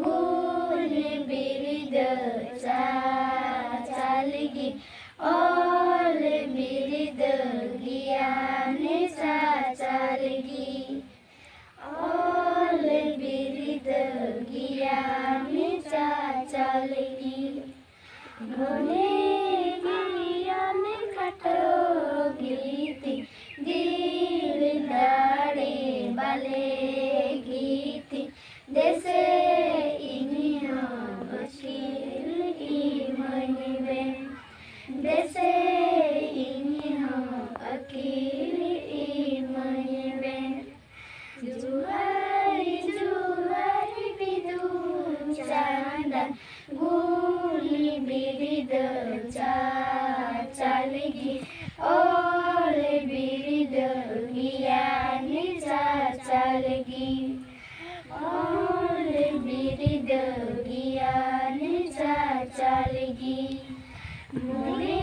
गुली बिरिद चालगी ओल बिरिद गियाने चालगी ओल बिरिद गियाने चालगी घोड़े गियाने खटो गीती दिल दाड़े बाले गीती देसे इनिया बशील इमनिबे देसे इनिया अकील इमनिबे जुहारी जुहारी बिदु चांदा गुली बिरिद चालगी ओल बिरिद गियाने चालगी ओल बिरिद गियाने चालगी मुड़े